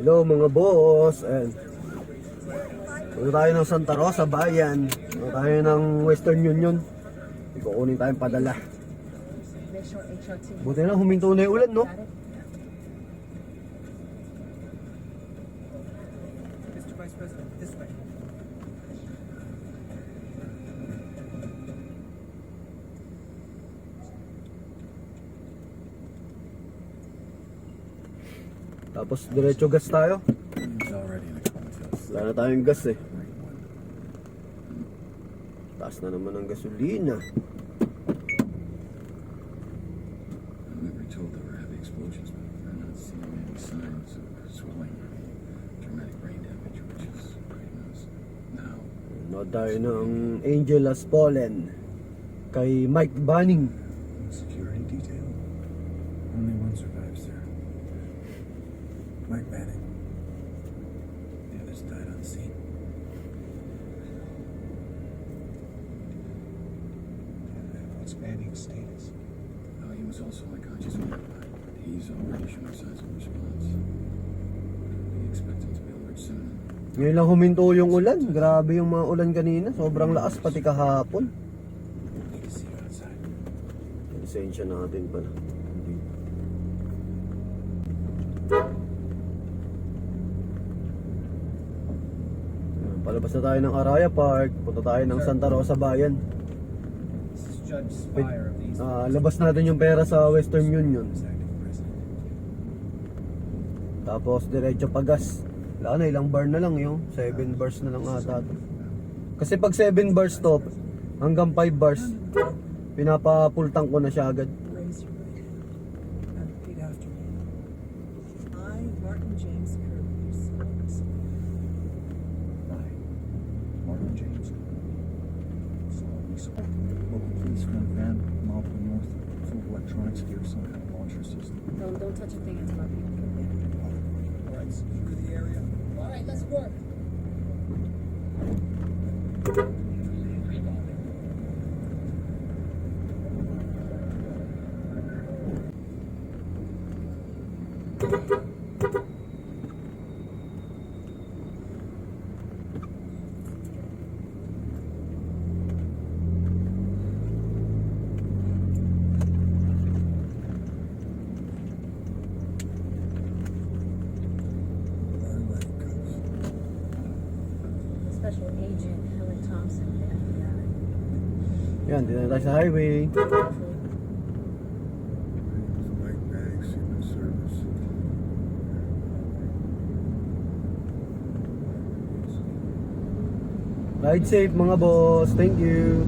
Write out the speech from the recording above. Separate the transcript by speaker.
Speaker 1: Hello mga boss. And punta tayo ng Santa Rosa Bayan. Punta tayo ng Western Union. Ikukunin tayong padala. Buti na huminto na yung ulan, no?
Speaker 2: Mr. Vice President, this way.
Speaker 1: Tapos diretso gas tayo.
Speaker 3: It's already in a contest.
Speaker 1: Wala na tayong gas eh. Taas na naman ang gasolina.
Speaker 3: We were told there were heavy explosions, but we're not seeing any signs of swelling or any dramatic brain damage, which is great news. Now,
Speaker 1: No tayo ng Angel Has Fallen kay Mike Banning.
Speaker 3: security detail. Only one survives there. Mike Banning. The others died on scene.
Speaker 2: What's Manning's status?
Speaker 3: He was also unconscious when he died, but he's already showing signs of response. We expect him to be alert soon.
Speaker 1: Ngayon lang huminto yung ulan. Grabe yung mga ulan kanina. Sobrang lakas pati kahapon.
Speaker 3: You can see it outside.
Speaker 1: Lisensya natin pala. Hindi. Ayan, palabas na tayo ng Araya Park. Punta tayo ng Santa Rosa Bayan.
Speaker 2: This is Judge Spire of the East.
Speaker 1: Labas natin yung pera sa Western Union.
Speaker 3: Acting president.
Speaker 1: Tapos diretso pa gas. Wala na, ilang bar na lang yung 7 bars na lang ata to. Kasi pag 7 bars to, hanggang 5 bars, pinapapultang ko na siya agad.
Speaker 4: Raise your right hand and repeat after me. I, Martin James Kirby, do solemnly swear
Speaker 3: I, Martin James. Solemnly swear. Local police found a van mile to the north, full of electronics gear, some kind of launcher system.
Speaker 5: Don't touch a thing, it's about people.
Speaker 2: All right, secure the area. All right, let's work.
Speaker 5: Special Agent Helen Thompson, the FBI.
Speaker 1: Yan, dito na tayo sa highway.
Speaker 3: Mike Banning, Secret Service.
Speaker 1: Ride safe mga boss. Thank you.